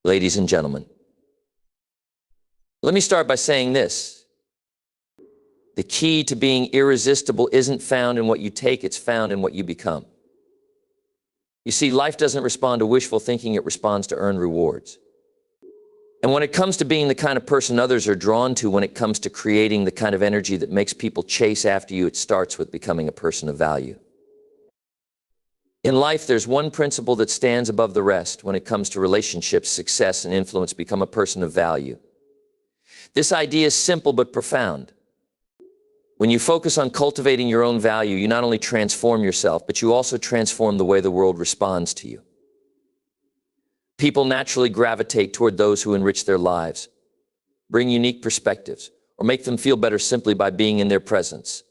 ladies and gentlemen. Let me start by saying this. The key to being irresistible isn't found in what you take, it's found in what you become. You see, life doesn't respond to wishful thinking, it responds to earned rewards. And when it comes to being the kind of person others are drawn to, when it comes to creating the kind of energy that makes people chase after you, it starts with becoming a person of value. In life, there's one principle that stands above the rest when it comes to relationships, success, and influence: become a person of value. This idea is simple but profound. When you focus on cultivating your own value, you not only transform yourself, but you also transform the way the world responds to you. People naturally gravitate toward those who enrich their lives, bring unique perspectives, or make them feel better simply by being in their presence.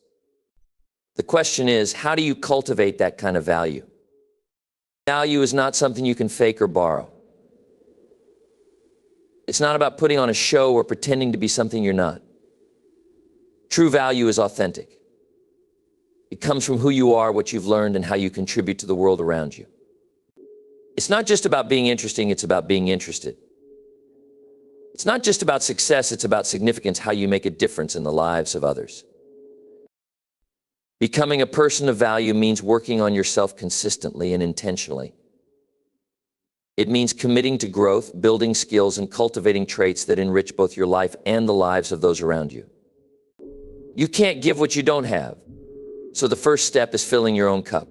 The question is, how do you cultivate that kind of value? Value is not something you can fake or borrow. It's not about putting on a show or pretending to be something you're not. True value is authentic. It comes from who you are, what you've learned, and how you contribute to the world around you. It's not just about being interesting, it's about being interested. It's not just about success, it's about significance, how you make a difference in the lives of others. Becoming a person of value means working on yourself consistently and intentionally. It means committing to growth, building skills, and cultivating traits that enrich both your life and the lives of those around you. You can't give what you don't have, so the first step is filling your own cup.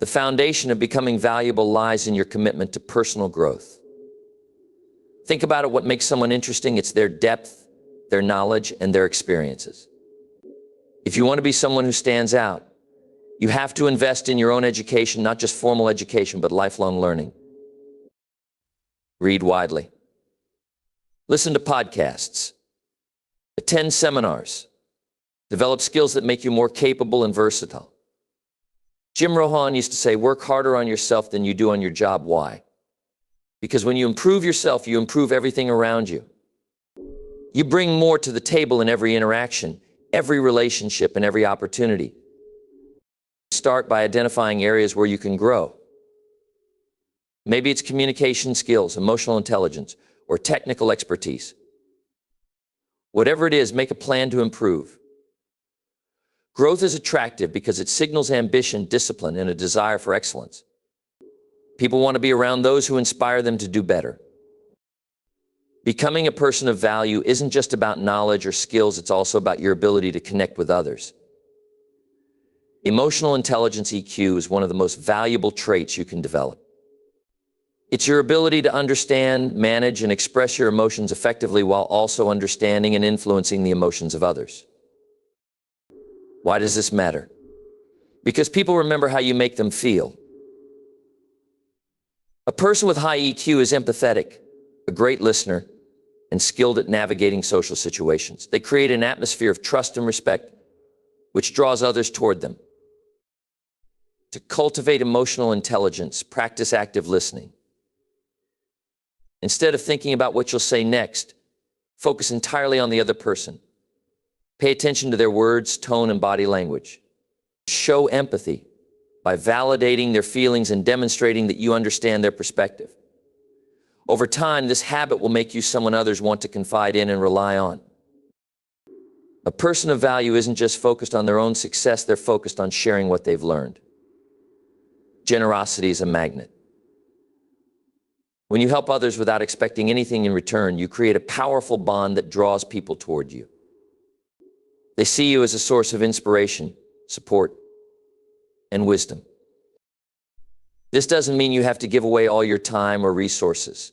The foundation of becoming valuable lies in your commitment to personal growth. Think about it: what makes someone interesting? It's their depth, their knowledge, and their experiences. If you want to be someone who stands out, you have to invest in your own education, not just formal education, but lifelong learning. Read widely. Listen to podcasts. Attend seminars. Develop skills that make you more capable and versatile. Jim Rohn used to say, work harder on yourself than you do on your job. Why? Because when you improve yourself, you improve everything around you. You bring more to the table in every interaction, every relationship, and every opportunity. Start by identifying areas where you can grow. Maybe it's communication skills, emotional intelligence, or technical expertise. Whatever it is, make a plan to improve. Growth is attractive because it signals ambition, discipline, and a desire for excellence. People want to be around those who inspire them to do better. Becoming a person of value isn't just about knowledge or skills, it's also about your ability to connect with others. Emotional intelligence, EQ, is one of the most valuable traits you can develop. It's your ability to understand, manage, and express your emotions effectively while also understanding and influencing the emotions of others. Why does this matter? Because people remember how you make them feel. A person with high EQ is empathetic, a great listener, and skilled at navigating social situations. They create an atmosphere of trust and respect, which draws others toward them. To cultivate emotional intelligence, practice active listening. Instead of thinking about what you'll say next, focus entirely on the other person. Pay attention to their words, tone, and body language. Show empathy by validating their feelings and demonstrating that you understand their perspective. Over time, this habit will make you someone others want to confide in and rely on. A person of value isn't just focused on their own success, they're focused on sharing what they've learned. Generosity is a magnet. When you help others without expecting anything in return, you create a powerful bond that draws people toward you. They see you as a source of inspiration, support, and wisdom. This doesn't mean you have to give away all your time or resources.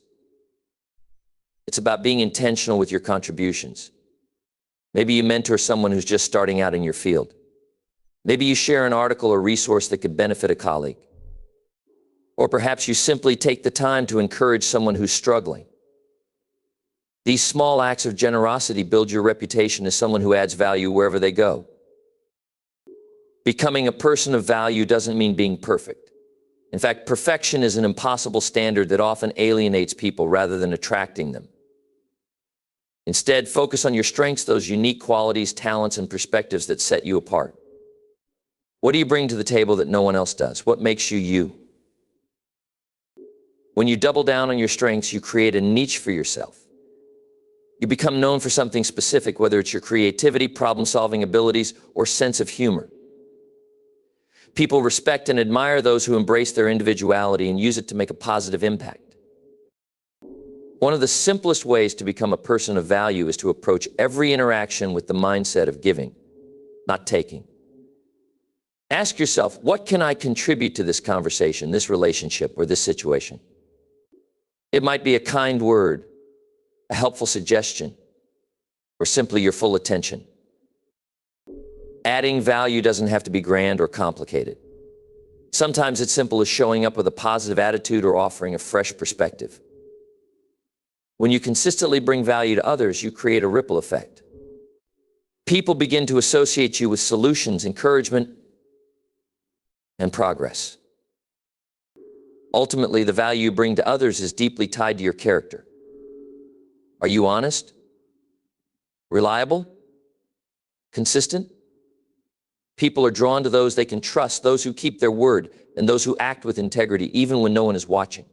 It's about being intentional with your contributions. Maybe you mentor someone who's just starting out in your field. Maybe you share an article or resource that could benefit a colleague. Or perhaps you simply take the time to encourage someone who's struggling. These small acts of generosity build your reputation as someone who adds value wherever they go. Becoming a person of value doesn't mean being perfect. In fact, perfection is an impossible standard that often alienates people rather than attracting them. Instead, focus on your strengths, those unique qualities, talents, and perspectives that set you apart. What do you bring to the table that no one else does? What makes you you? When you double down on your strengths, you create a niche for yourself. You become known for something specific, whether it's your creativity, problem-solving abilities, or sense of humor. People respect and admire those who embrace their individuality and use it to make a positive impact. One of the simplest ways to become a person of value is to approach every interaction with the mindset of giving, not taking. Ask yourself, what can I contribute to this conversation, this relationship, or this situation? It might be a kind word, a helpful suggestion, or simply your full attention. Adding value doesn't have to be grand or complicated. Sometimes it's simple as showing up with a positive attitude or offering a fresh perspective. When you consistently bring value to others, you create a ripple effect. People begin to associate you with solutions, encouragement, and progress. Ultimately, the value you bring to others is deeply tied to your character. Are you honest? Reliable? Consistent? People are drawn to those they can trust, those who keep their word, and those who act with integrity, even when no one is watching.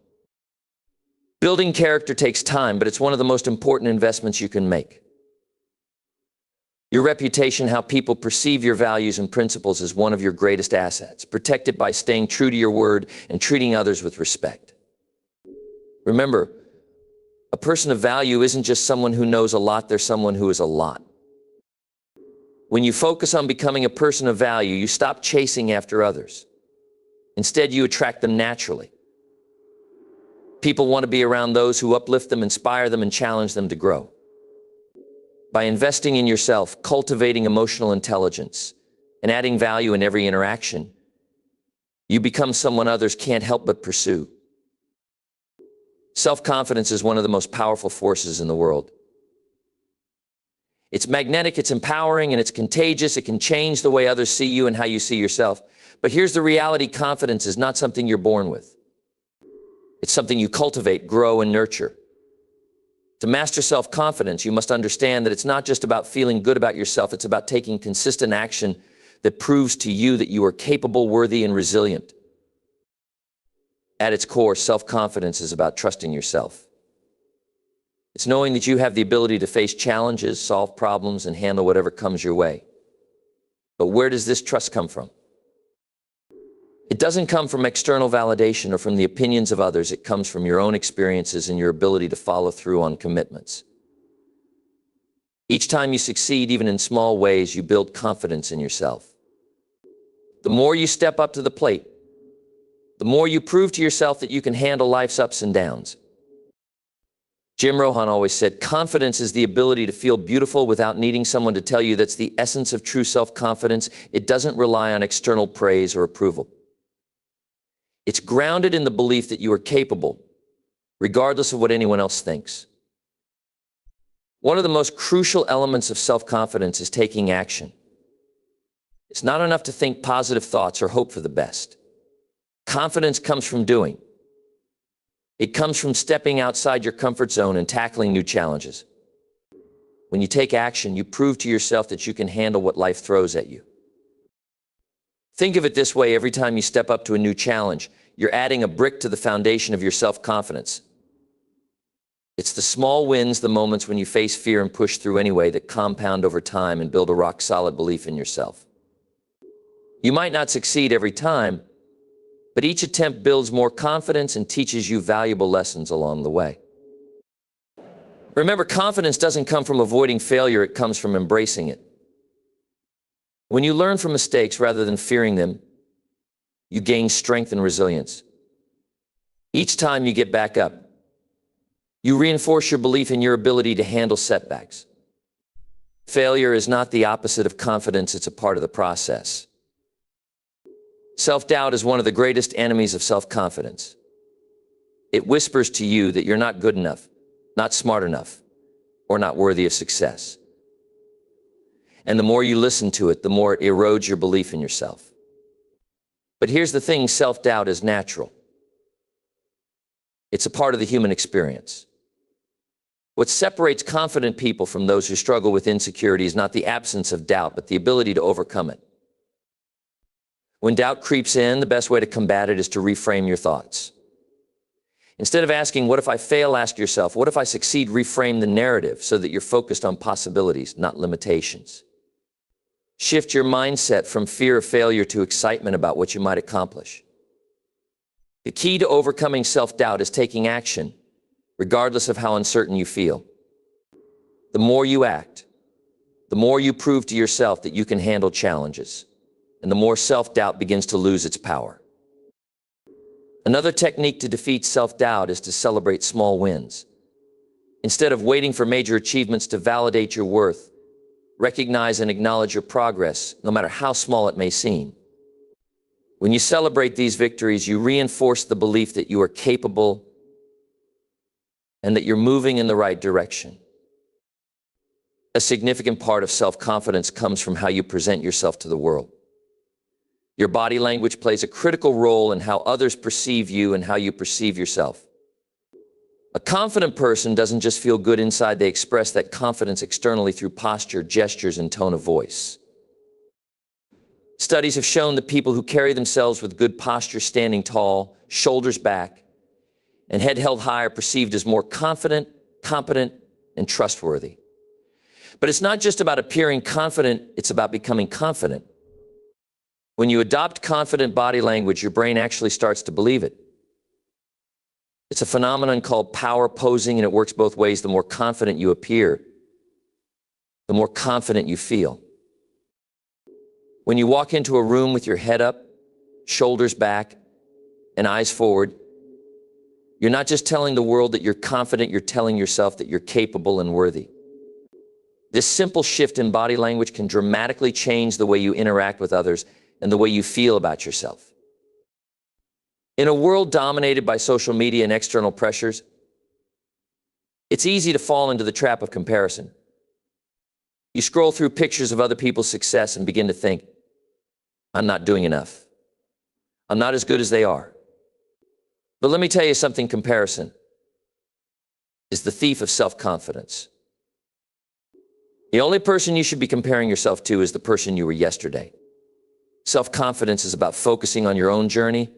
Building character takes time, but it's one of the most important investments you can make. Your reputation, how people perceive your values and principles, is one of your greatest assets. Protect it by staying true to your word and treating others with respect. Remember, a person of value isn't just someone who knows a lot, they're someone who is a lot. When you focus on becoming a person of value, you stop chasing after others. Instead, you attract them naturally. People want to be around those who uplift them, inspire them, and challenge them to grow. By investing in yourself, cultivating emotional intelligence, and adding value in every interaction, you become someone others can't help but pursue. Self-confidence is one of the most powerful forces in the world. It's magnetic, it's empowering, and it's contagious. It can change the way others see you and how you see yourself. But here's the reality: confidence is not something you're born with. It's something you cultivate, grow, and nurture. To master self-confidence, you must understand that it's not just about feeling good about yourself, it's about taking consistent action that proves to you that you are capable, worthy, and resilient. At its core, self-confidence is about trusting yourself. It's knowing that you have the ability to face challenges, solve problems, and handle whatever comes your way. But where does this trust come from? It doesn't come from external validation or from the opinions of others. It comes from your own experiences and your ability to follow through on commitments. Each time you succeed, even in small ways, you build confidence in yourself. The more you step up to the plate, the more you prove to yourself that you can handle life's ups and downs. Rohn always said, confidence is the ability to feel beautiful without needing someone to tell you. That's the essence of true self-confidence. It doesn't rely on external praise or approval. It's grounded in the belief that you are capable, regardless of what anyone else thinks. One of the most crucial elements of self-confidence is taking action. It's not enough to think positive thoughts or hope for the best. Confidence comes from doing. It comes from stepping outside your comfort zone and tackling new challenges. When you take action, you prove to yourself that you can handle what life throws at you. Think of it this way: every time you step up to a new challenge, you're adding a brick to the foundation of your self-confidence. It's the small wins, the moments when you face fear and push through anyway, that compound over time and build a rock-solid belief in yourself. You might not succeed every time, but each attempt builds more confidence and teaches you valuable lessons along the way. Remember, confidence doesn't come from avoiding failure, it comes from embracing it. When you learn from mistakes rather than fearing them, you gain strength and resilience. Each time you get back up, you reinforce your belief in your ability to handle setbacks. Failure is not the opposite of confidence, it's a part of the process. Self-doubt is one of the greatest enemies of self-confidence. It whispers to you that you're not good enough, not smart enough, or not worthy of success. And the more you listen to it, the more it erodes your belief in yourself. But here's the thing: self-doubt is natural. It's a part of the human experience. What separates confident people from those who struggle with insecurity is not the absence of doubt, but the ability to overcome it. When doubt creeps in, the best way to combat it is to reframe your thoughts. Instead of asking, what if I fail, ask yourself, what if I succeed? Reframe the narrative so that you're focused on possibilities, not limitations. Shift your mindset from fear of failure to excitement about what you might accomplish. The key to overcoming self-doubt is taking action, regardless of how uncertain you feel. The more you act, the more you prove to yourself that you can handle challenges, and the more self-doubt begins to lose its power. Another technique to defeat self-doubt is to celebrate small wins. Instead of waiting for major achievements to validate your worth, recognize and acknowledge your progress, no matter how small it may seem. When you celebrate these victories, you reinforce the belief that you are capable and that you're moving in the right direction. A significant part of self-confidence comes from how you present yourself to the world. Your body language plays a critical role in how others perceive you and how you perceive yourself. A confident person doesn't just feel good inside, they express that confidence externally through posture, gestures, and tone of voice. Studies have shown that people who carry themselves with good posture, standing tall, shoulders back, and head held high are perceived as more confident, competent, and trustworthy. But it's not just about appearing confident, it's about becoming confident. When you adopt confident body language, your brain actually starts to believe it. It's a phenomenon called power posing, and it works both ways. The more confident you appear, the more confident you feel. When you walk into a room with your head up, shoulders back, and eyes forward, you're not just telling the world that you're confident, you're telling yourself that you're capable and worthy. This simple shift in body language can dramatically change the way you interact with others and the way you feel about yourself. In a world dominated by social media and external pressures, it's easy to fall into the trap of comparison. You scroll through pictures of other people's success and begin to think, I'm not doing enough. I'm not as good as they are. But let me tell you something, comparison is the thief of self-confidence. The only person you should be comparing yourself to is the person you were yesterday. Self-confidence is about focusing on your own journey,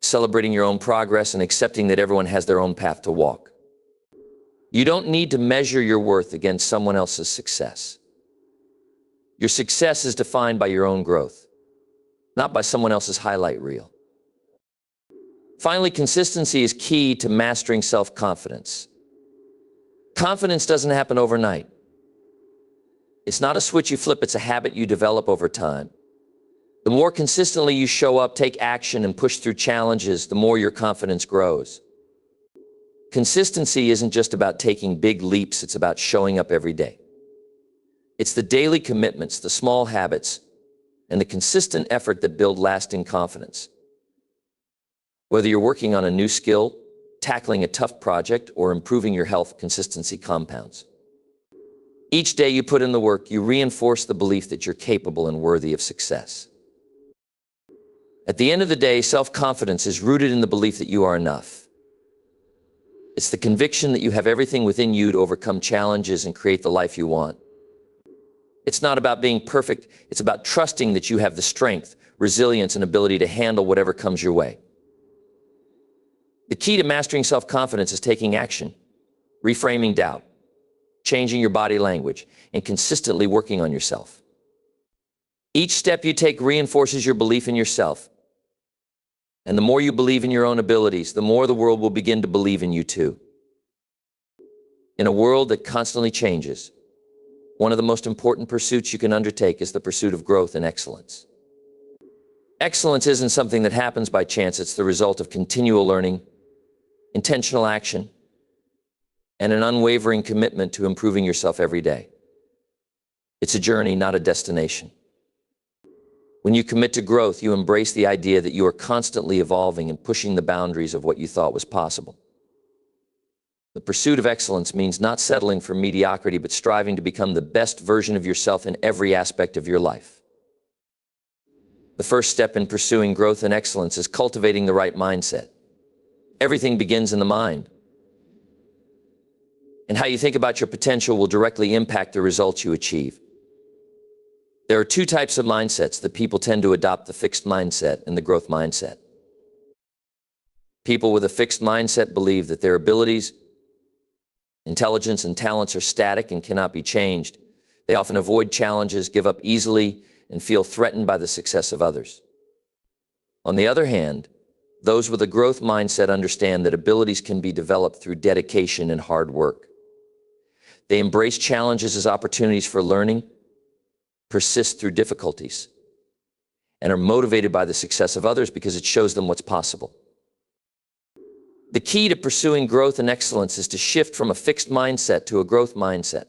celebrating your own progress, and accepting that everyone has their own path to walk. You don't need to measure your worth against someone else's success. Your success is defined by your own growth, not by someone else's highlight reel. Finally, consistency is key to mastering self-confidence. Confidence doesn't happen overnight. It's not a switch you flip, it's a habit you develop over time. The more consistently you show up, take action, and push through challenges, the more your confidence grows. Consistency isn't just about taking big leaps, it's about showing up every day. It's the daily commitments, the small habits, and the consistent effort that build lasting confidence. Whether you're working on a new skill, tackling a tough project, or improving your health, consistency compounds. Each day you put in the work, you reinforce the belief that you're capable and worthy of success. At the end of the day, self-confidence is rooted in the belief that you are enough. It's the conviction that you have everything within you to overcome challenges and create the life you want. It's not about being perfect, it's about trusting that you have the strength, resilience, and ability to handle whatever comes your way. The key to mastering self-confidence is taking action, reframing doubt, changing your body language, and consistently working on yourself. Each step you take reinforces your belief in yourself. And the more you believe in your own abilities, the more the world will begin to believe in you too. In a world that constantly changes, one of the most important pursuits you can undertake is the pursuit of growth and excellence. Excellence isn't something that happens by chance, it's the result of continual learning, intentional action, and an unwavering commitment to improving yourself every day. It's a journey, not a destination. When you commit to growth, you embrace the idea that you are constantly evolving and pushing the boundaries of what you thought was possible. The pursuit of excellence means not settling for mediocrity, but striving to become the best version of yourself in every aspect of your life. The first step in pursuing growth and excellence is cultivating the right mindset. Everything begins in the mind. And how you think about your potential will directly impact the results you achieve. There are two types of mindsets that people tend to adopt: the fixed mindset and the growth mindset. People with a fixed mindset believe that their abilities, intelligence, and talents are static and cannot be changed. They often avoid challenges, give up easily, and feel threatened by the success of others. On the other hand, those with a growth mindset understand that abilities can be developed through dedication and hard work. They embrace challenges as opportunities for learning, persist through difficulties, and are motivated by the success of others because it shows them what's possible. The key to pursuing growth and excellence is to shift from a fixed mindset to a growth mindset.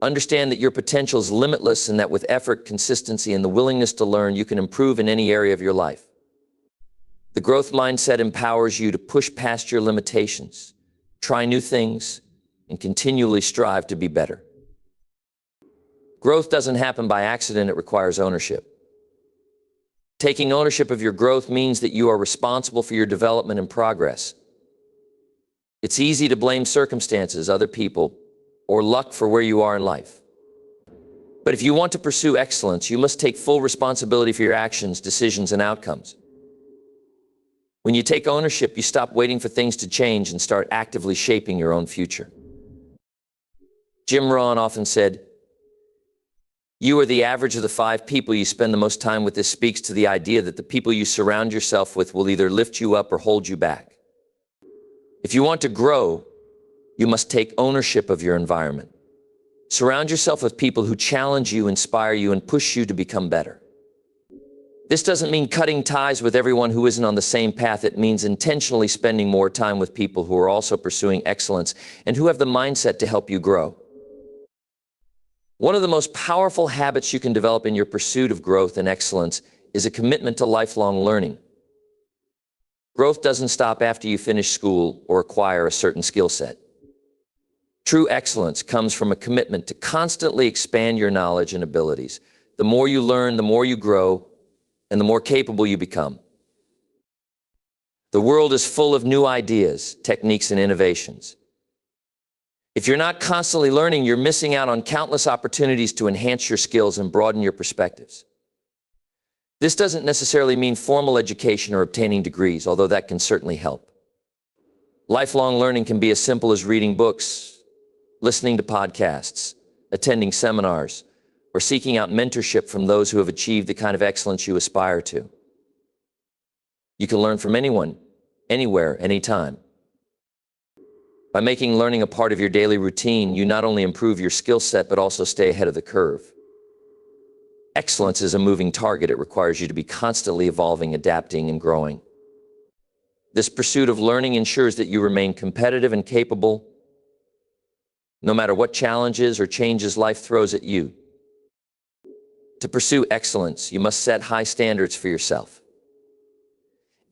Understand that your potential is limitless and that with effort, consistency, and the willingness to learn, you can improve in any area of your life. The growth mindset empowers you to push past your limitations, try new things, and continually strive to be better. Growth doesn't happen by accident, it requires ownership. Taking ownership of your growth means that you are responsible for your development and progress. It's easy to blame circumstances, other people, or luck for where you are in life. But if you want to pursue excellence, you must take full responsibility for your actions, decisions, and outcomes. When you take ownership, you stop waiting for things to change and start actively shaping your own future. Rohn often said, "You are the average of the 5 people you spend the most time with." This speaks to the idea that the people you surround yourself with will either lift you up or hold you back. If you want to grow, you must take ownership of your environment. Surround yourself with people who challenge you, inspire you, and push you to become better. This doesn't mean cutting ties with everyone who isn't on the same path. It means intentionally spending more time with people who are also pursuing excellence and who have the mindset to help you grow. One of the most powerful habits you can develop in your pursuit of growth and excellence is a commitment to lifelong learning. Growth doesn't stop after you finish school or acquire a certain skill set. True excellence comes from a commitment to constantly expand your knowledge and abilities. The more you learn, the more you grow, and the more capable you become. The world is full of new ideas, techniques, and innovations. If you're not constantly learning, you're missing out on countless opportunities to enhance your skills and broaden your perspectives. This doesn't necessarily mean formal education or obtaining degrees, although that can certainly help. Lifelong learning can be as simple as reading books, listening to podcasts, attending seminars, or seeking out mentorship from those who have achieved the kind of excellence you aspire to. You can learn from anyone, anywhere, anytime. By making learning a part of your daily routine, you not only improve your skill set, but also stay ahead of the curve. Excellence is a moving target. It requires you to be constantly evolving, adapting, and growing. This pursuit of learning ensures that you remain competitive and capable, no matter what challenges or changes life throws at you. To pursue excellence, you must set high standards for yourself.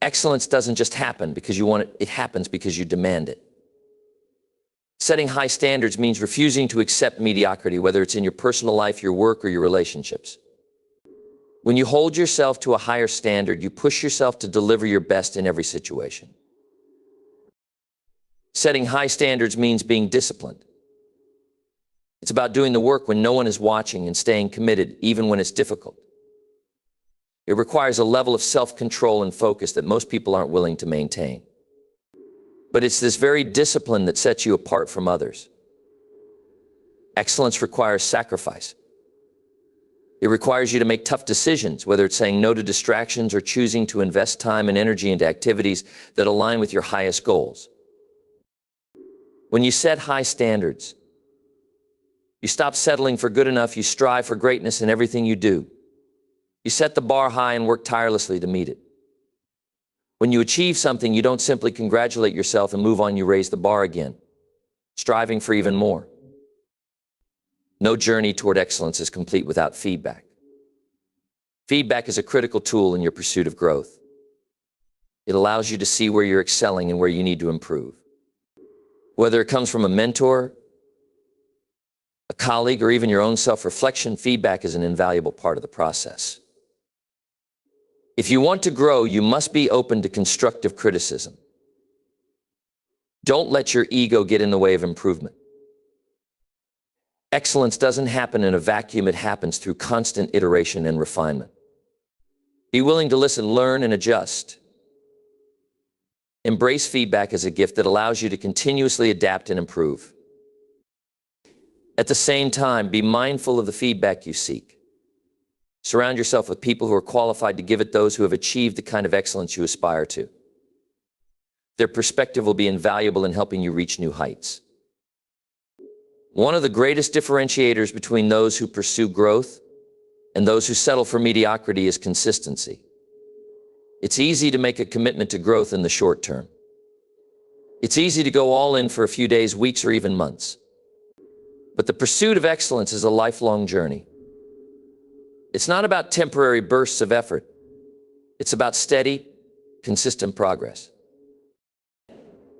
Excellence doesn't just happen because you want it, it happens because you demand it. Setting high standards means refusing to accept mediocrity, whether it's in your personal life, your work, or your relationships. When you hold yourself to a higher standard, you push yourself to deliver your best in every situation. Setting high standards means being disciplined. It's about doing the work when no one is watching and staying committed, even when it's difficult. It requires a level of self-control and focus that most people aren't willing to maintain. But it's this very discipline that sets you apart from others. Excellence requires sacrifice. It requires you to make tough decisions, whether it's saying no to distractions or choosing to invest time and energy into activities that align with your highest goals. When you set high standards, you stop settling for good enough, you strive for greatness in everything you do. You set the bar high and work tirelessly to meet it. When you achieve something, you don't simply congratulate yourself and move on, you raise the bar again, striving for even more. No journey toward excellence is complete without feedback. Feedback is a critical tool in your pursuit of growth. It allows you to see where you're excelling and where you need to improve. Whether it comes from a mentor, a colleague, or even your own self-reflection, feedback is an invaluable part of the process. If you want to grow, you must be open to constructive criticism. Don't let your ego get in the way of improvement. Excellence doesn't happen in a vacuum. It happens through constant iteration and refinement. Be willing to listen, learn, and adjust. Embrace feedback as a gift that allows you to continuously adapt and improve. At the same time, be mindful of the feedback you seek. Surround yourself with people who are qualified to give it, those who have achieved the kind of excellence you aspire to. Their perspective will be invaluable in helping you reach new heights. One of the greatest differentiators between those who pursue growth and those who settle for mediocrity is consistency. It's easy to make a commitment to growth in the short term. It's easy to go all in for a few days, weeks, or even months. But the pursuit of excellence is a lifelong journey. It's not about temporary bursts of effort. It's about steady, consistent progress.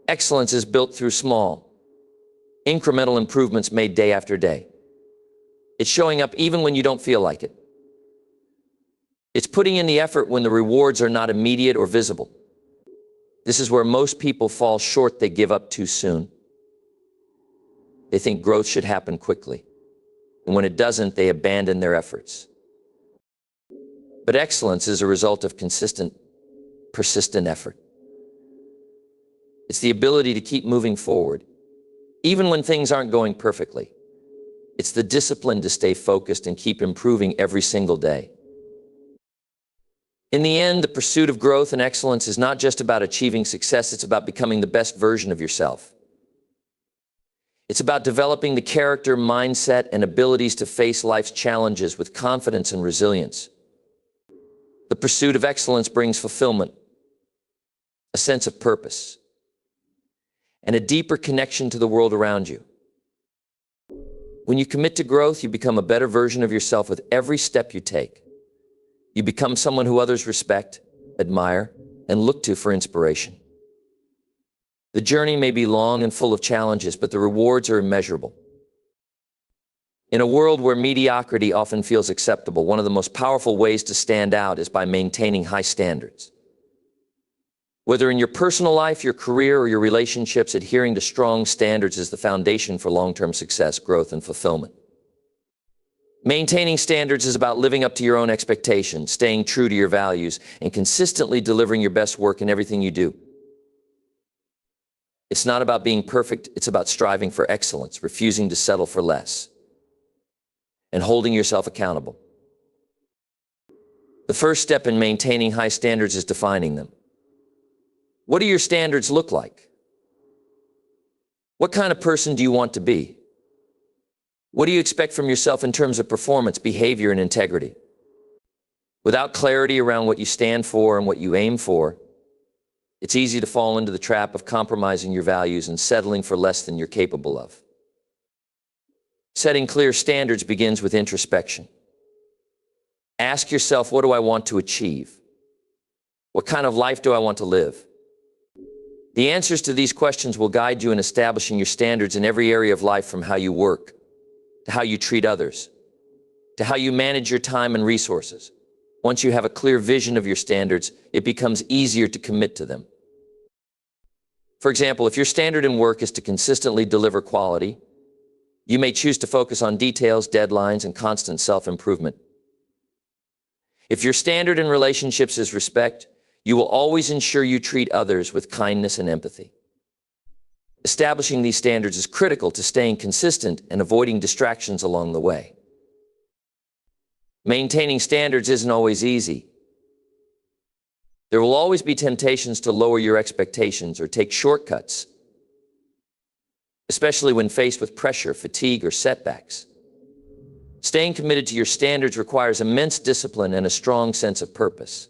Excellence is built through small, incremental improvements made day after day. It's showing up even when you don't feel like it. It's putting in the effort when the rewards are not immediate or visible. This is where most people fall short. They give up too soon. They think growth should happen quickly. And when it doesn't, they abandon their efforts. But excellence is a result of consistent, persistent effort. It's the ability to keep moving forward, even when things aren't going perfectly. It's the discipline to stay focused and keep improving every single day. In the end, the pursuit of growth and excellence is not just about achieving success, it's about becoming the best version of yourself. It's about developing the character, mindset, and abilities to face life's challenges with confidence and resilience. The pursuit of excellence brings fulfillment, a sense of purpose, and a deeper connection to the world around you. When you commit to growth, you become a better version of yourself with every step you take. You become someone who others respect, admire, and look to for inspiration. The journey may be long and full of challenges, but the rewards are immeasurable. In a world where mediocrity often feels acceptable, one of the most powerful ways to stand out is by maintaining high standards. Whether in your personal life, your career, or your relationships, adhering to strong standards is the foundation for long-term success, growth, and fulfillment. Maintaining standards is about living up to your own expectations, staying true to your values, and consistently delivering your best work in everything you do. It's not about being perfect, it's about striving for excellence, refusing to settle for less, and holding yourself accountable. The first step in maintaining high standards is defining them. What do your standards look like? What kind of person do you want to be? What do you expect from yourself in terms of performance, behavior, and integrity? Without clarity around what you stand for and what you aim for, it's easy to fall into the trap of compromising your values and settling for less than you're capable of. Setting clear standards begins with introspection. Ask yourself, what do I want to achieve? What kind of life do I want to live? The answers to these questions will guide you in establishing your standards in every area of life, from how you work, to how you treat others, to how you manage your time and resources. Once you have a clear vision of your standards, it becomes easier to commit to them. For example, if your standard in work is to consistently deliver quality, you may choose to focus on details, deadlines, and constant self-improvement. If your standard in relationships is respect, you will always ensure you treat others with kindness and empathy. Establishing these standards is critical to staying consistent and avoiding distractions along the way. Maintaining standards isn't always easy. There will always be temptations to lower your expectations or take shortcuts, especially when faced with pressure, fatigue, or setbacks. Staying committed to your standards requires immense discipline and a strong sense of purpose.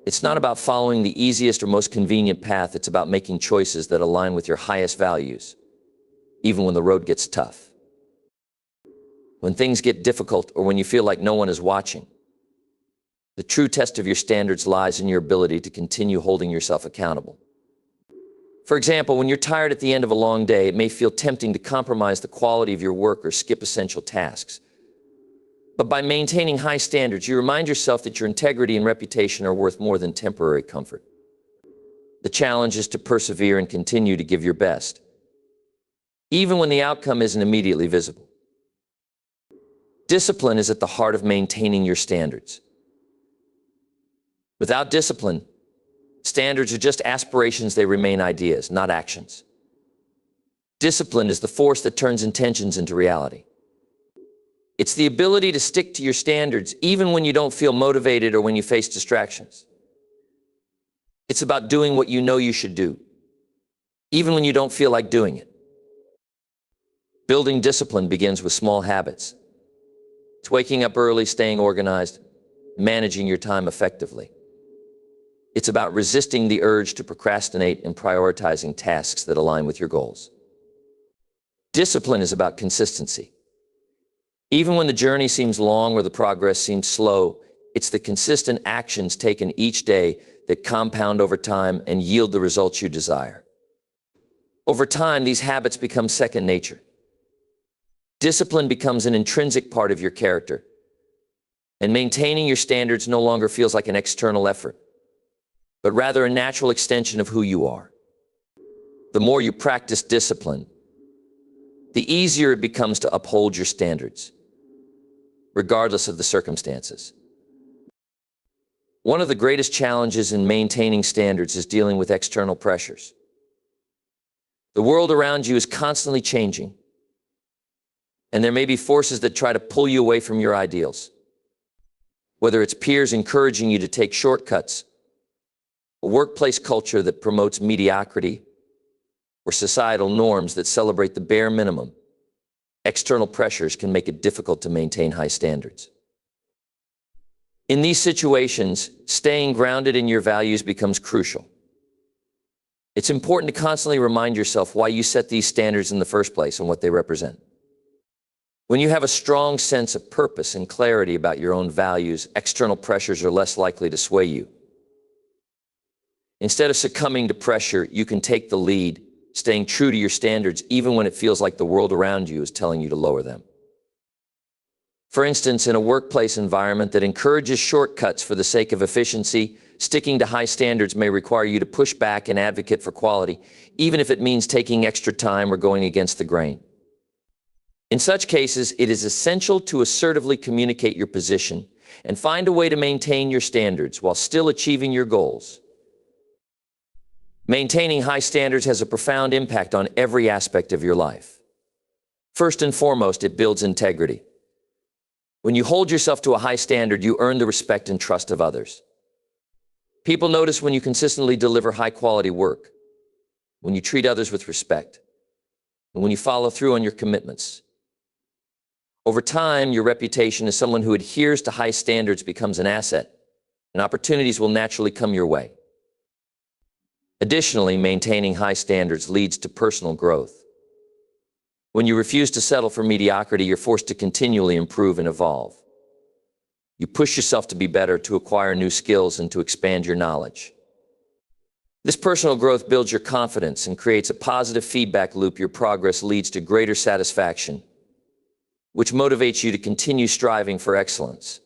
It's not about following the easiest or most convenient path. It's about making choices that align with your highest values, even when the road gets tough. When things get difficult or when you feel like no one is watching, the true test of your standards lies in your ability to continue holding yourself accountable. For example, when you're tired at the end of a long day, it may feel tempting to compromise the quality of your work or skip essential tasks. But by maintaining high standards, you remind yourself that your integrity and reputation are worth more than temporary comfort. The challenge is to persevere and continue to give your best, even when the outcome isn't immediately visible. Discipline is at the heart of maintaining your standards. Without discipline, Standards are just aspirations, they remain ideas, not actions. Discipline is the force that turns intentions into reality. It's the ability to stick to your standards even when you don't feel motivated or when you face distractions. It's about doing what you know you should do, even when you don't feel like doing it. Building discipline begins with small habits. It's waking up early, staying organized, managing your time effectively. It's about resisting the urge to procrastinate and prioritizing tasks that align with your goals. Discipline is about consistency. Even when the journey seems long or the progress seems slow, it's the consistent actions taken each day that compound over time and yield the results you desire. Over time, these habits become second nature. Discipline becomes an intrinsic part of your character, and maintaining your standards no longer feels like an external effort, but rather a natural extension of who you are. The more you practice discipline, the easier it becomes to uphold your standards, regardless of the circumstances. One of the greatest challenges in maintaining standards is dealing with external pressures. The world around you is constantly changing, and there may be forces that try to pull you away from your ideals. Whether it's peers encouraging you to take shortcuts, a workplace culture that promotes mediocrity, or societal norms that celebrate the bare minimum, external pressures can make it difficult to maintain high standards. In these situations, staying grounded in your values becomes crucial. It's important to constantly remind yourself why you set these standards in the first place and what they represent. When you have a strong sense of purpose and clarity about your own values, external pressures are less likely to sway you. Instead of succumbing to pressure, you can take the lead, staying true to your standards even when it feels like the world around you is telling you to lower them. For instance, in a workplace environment that encourages shortcuts for the sake of efficiency, sticking to high standards may require you to push back and advocate for quality, even if it means taking extra time or going against the grain. In such cases, it is essential to assertively communicate your position and find a way to maintain your standards while still achieving your goals. Maintaining high standards has a profound impact on every aspect of your life. First and foremost, it builds integrity. When you hold yourself to a high standard, you earn the respect and trust of others. People notice when you consistently deliver high-quality work, when you treat others with respect, and when you follow through on your commitments. Over time, your reputation as someone who adheres to high standards becomes an asset, and opportunities will naturally come your way. Additionally, maintaining high standards leads to personal growth. When you refuse to settle for mediocrity, you're forced to continually improve and evolve. You push yourself to be better, to acquire new skills, and to expand your knowledge. This personal growth builds your confidence and creates a positive feedback loop. Your progress leads to greater satisfaction, which motivates you to continue striving for excellence.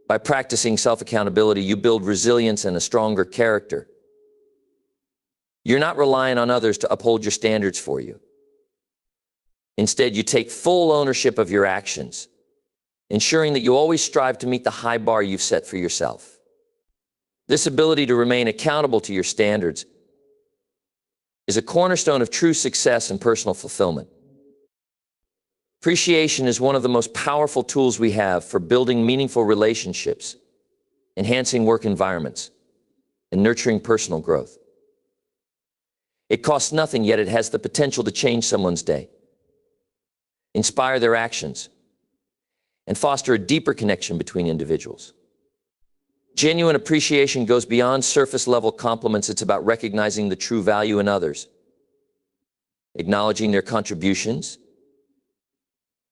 By practicing self-accountability, you build resilience and a stronger character. You're not relying on others to uphold your standards for you. Instead, you take full ownership of your actions, ensuring that you always strive to meet the high bar you've set for yourself. This ability to remain accountable to your standards is a cornerstone of true success and personal fulfillment. Appreciation is one of the most powerful tools we have for building meaningful relationships, enhancing work environments, and nurturing personal growth. It costs nothing, yet it has the potential to change someone's day, inspire their actions, and foster a deeper connection between individuals. Genuine appreciation goes beyond surface-level compliments. It's about recognizing the true value in others, acknowledging their contributions,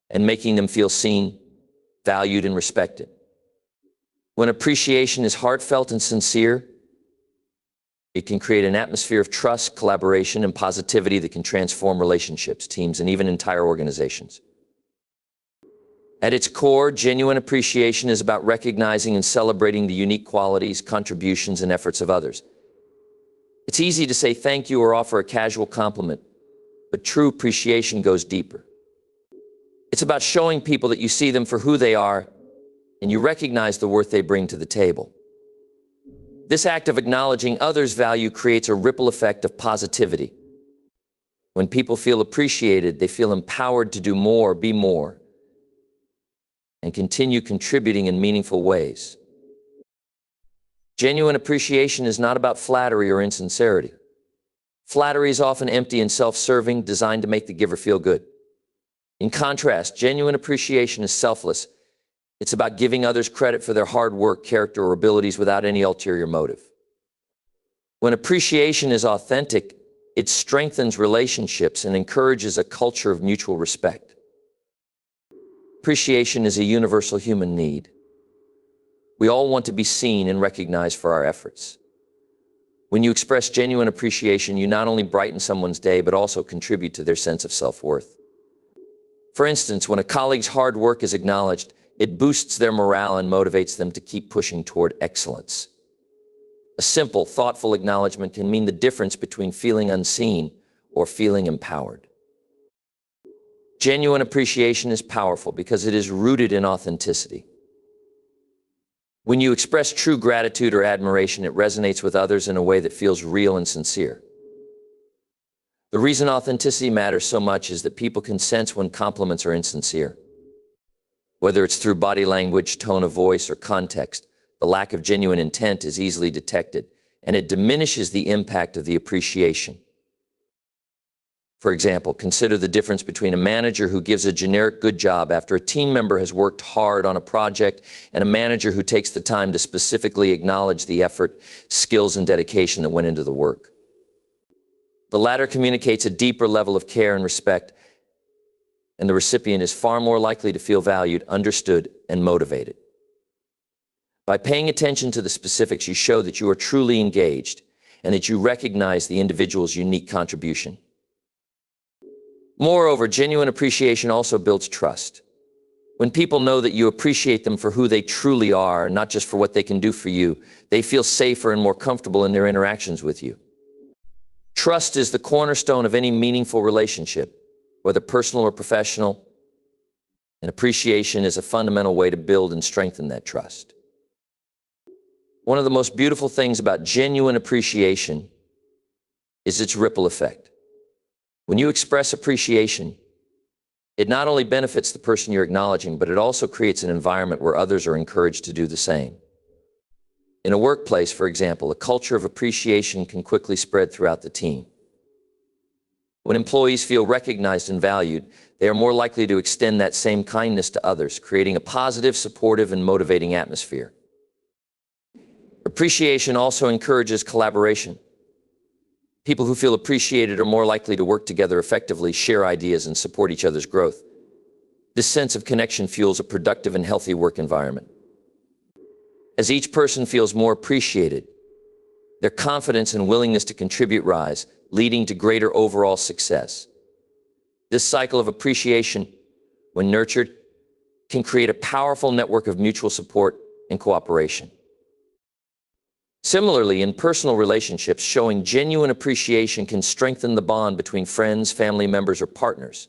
and making them feel seen, valued, and respected. When appreciation is heartfelt and sincere, it can create an atmosphere of trust, collaboration, and positivity that can transform relationships, teams, and even entire organizations. At its core, genuine appreciation is about recognizing and celebrating the unique qualities, contributions, and efforts of others. It's easy to say thank you or offer a casual compliment, but true appreciation goes deeper. It's about showing people that you see them for who they are and you recognize the worth they bring to the table. This act of acknowledging others' value creates a ripple effect of positivity. When people feel appreciated, they feel empowered to do more, be more, and continue contributing in meaningful ways. Genuine appreciation is not about flattery or insincerity. Flattery is often empty and self-serving, designed to make the giver feel good. In contrast, genuine appreciation is selfless. It's about giving others credit for their hard work, character, or abilities without any ulterior motive. When appreciation is authentic, it strengthens relationships and encourages a culture of mutual respect. Appreciation is a universal human need. We all want to be seen and recognized for our efforts. When you express genuine appreciation, you not only brighten someone's day, but also contribute to their sense of self-worth. For instance, when a colleague's hard work is acknowledged, it boosts their morale and motivates them to keep pushing toward excellence. A simple, thoughtful acknowledgement can mean the difference between feeling unseen or feeling empowered. Genuine appreciation is powerful because it is rooted in authenticity. When you express true gratitude or admiration, it resonates with others in a way that feels real and sincere. The reason authenticity matters so much is that people can sense when compliments are insincere. Whether it's through body language, tone of voice, or context, the lack of genuine intent is easily detected, and it diminishes the impact of the appreciation. For example, consider the difference between a manager who gives a generic good job after a team member has worked hard on a project and a manager who takes the time to specifically acknowledge the effort, skills, and dedication that went into the work. The latter communicates a deeper level of care and respect, and the recipient is far more likely to feel valued, understood, and motivated. By paying attention to the specifics, you show that you are truly engaged and that you recognize the individual's unique contribution. Moreover, genuine appreciation also builds trust. When people know that you appreciate them for who they truly are, not just for what they can do for you, they feel safer and more comfortable in their interactions with you. Trust is the cornerstone of any meaningful relationship, whether personal or professional, and appreciation is a fundamental way to build and strengthen that trust. One of the most beautiful things about genuine appreciation is its ripple effect. When you express appreciation, it not only benefits the person you're acknowledging, but it also creates an environment where others are encouraged to do the same. In a workplace, for example, a culture of appreciation can quickly spread throughout the team. When employees feel recognized and valued, they are more likely to extend that same kindness to others, creating a positive, supportive, and motivating atmosphere. Appreciation also encourages collaboration. People who feel appreciated are more likely to work together effectively, share ideas, and support each other's growth. This sense of connection fuels a productive and healthy work environment. As each person feels more appreciated, their confidence and willingness to contribute rise, leading to greater overall success. This cycle of appreciation, when nurtured, can create a powerful network of mutual support and cooperation. Similarly, in personal relationships, showing genuine appreciation can strengthen the bond between friends, family members, or partners.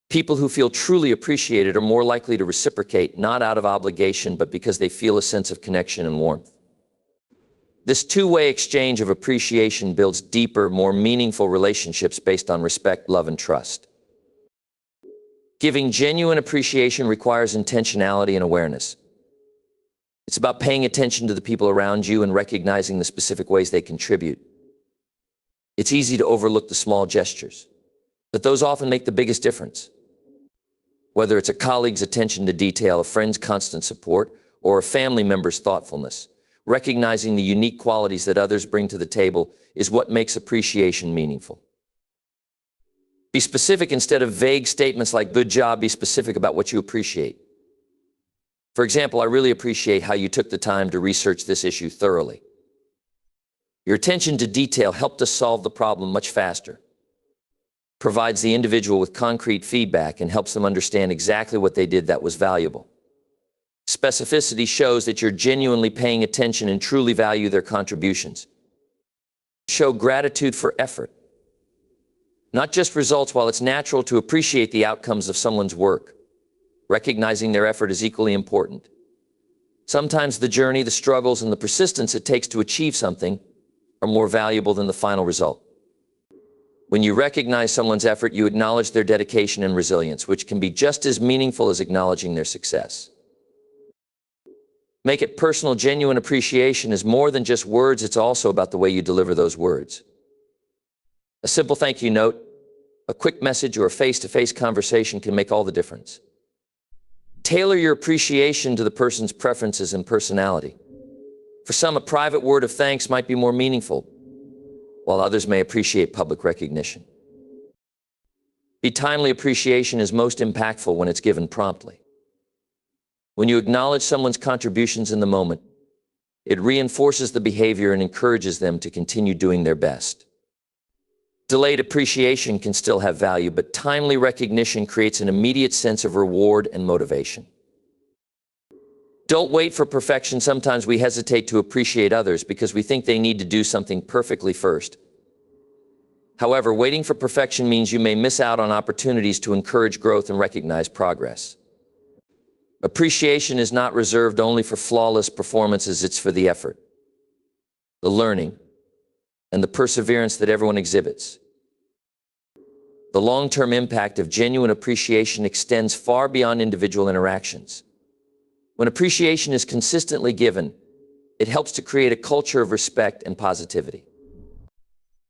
People who feel truly appreciated are more likely to reciprocate, not out of obligation, but because they feel a sense of connection and warmth. This two-way exchange of appreciation builds deeper, more meaningful relationships based on respect, love, and trust. Giving genuine appreciation requires intentionality and awareness. It's about paying attention to the people around you and recognizing the specific ways they contribute. It's easy to overlook the small gestures, but those often make the biggest difference. Whether it's a colleague's attention to detail, a friend's constant support, or a family member's thoughtfulness, recognizing the unique qualities that others bring to the table is what makes appreciation meaningful. Be specific instead of vague statements like "good job." Be specific about what you appreciate. For example, I really appreciate how you took the time to research this issue thoroughly. Your attention to detail helped us solve the problem much faster, provides the individual with concrete feedback, and helps them understand exactly what they did that was valuable. Specificity shows that you're genuinely paying attention and truly value their contributions. Show gratitude for effort, not just results. While it's natural to appreciate the outcomes of someone's work, recognizing their effort is equally important. Sometimes the journey, the struggles, and the persistence it takes to achieve something are more valuable than the final result. When you recognize someone's effort, you acknowledge their dedication and resilience, which can be just as meaningful as acknowledging their success. Make it personal. Genuine appreciation is more than just words, it's also about the way you deliver those words. A simple thank you note, a quick message, or a face-to-face conversation can make all the difference. Tailor your appreciation to the person's preferences and personality. For some, a private word of thanks might be more meaningful, while others may appreciate public recognition. Be timely. Appreciation is most impactful when it's given promptly. When you acknowledge someone's contributions in the moment, it reinforces the behavior and encourages them to continue doing their best. Delayed appreciation can still have value, but timely recognition creates an immediate sense of reward and motivation. Don't wait for perfection. Sometimes we hesitate to appreciate others because we think they need to do something perfectly first. However, waiting for perfection means you may miss out on opportunities to encourage growth and recognize progress. Appreciation is not reserved only for flawless performances, it's for the effort, the learning, and the perseverance that everyone exhibits. The long-term impact of genuine appreciation extends far beyond individual interactions. When appreciation is consistently given, it helps to create a culture of respect and positivity.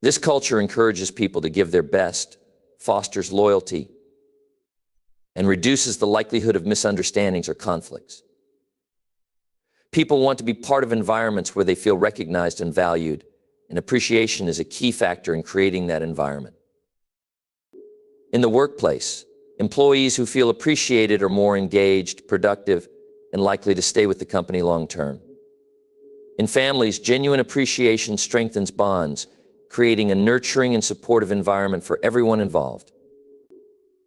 This culture encourages people to give their best, fosters loyalty, and reduces the likelihood of misunderstandings or conflicts. People want to be part of environments where they feel recognized and valued, and appreciation is a key factor in creating that environment. In the workplace, employees who feel appreciated are more engaged, productive, and likely to stay with the company long term. In families, genuine appreciation strengthens bonds, creating a nurturing and supportive environment for everyone involved.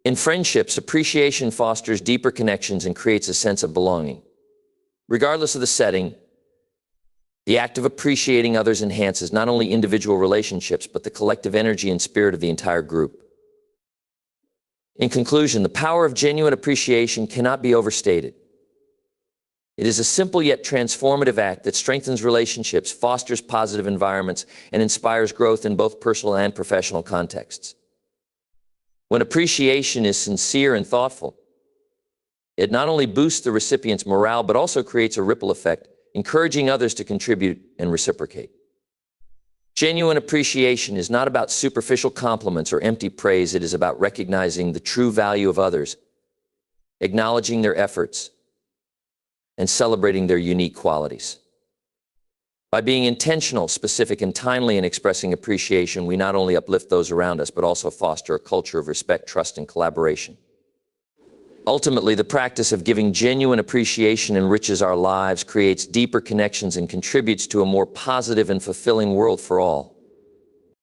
In friendships, appreciation fosters deeper connections and creates a sense of belonging. Regardless of the setting, the act of appreciating others enhances not only individual relationships, but the collective energy and spirit of the entire group. In conclusion, the power of genuine appreciation cannot be overstated. It is a simple yet transformative act that strengthens relationships, fosters positive environments, and inspires growth in both personal and professional contexts. When appreciation is sincere and thoughtful, it not only boosts the recipient's morale, but also creates a ripple effect, encouraging others to contribute and reciprocate. Genuine appreciation is not about superficial compliments or empty praise. It is about recognizing the true value of others, acknowledging their efforts, and celebrating their unique qualities. By being intentional, specific, and timely in expressing appreciation, we not only uplift those around us, but also foster a culture of respect, trust, and collaboration. Ultimately, the practice of giving genuine appreciation enriches our lives, creates deeper connections, and contributes to a more positive and fulfilling world for all.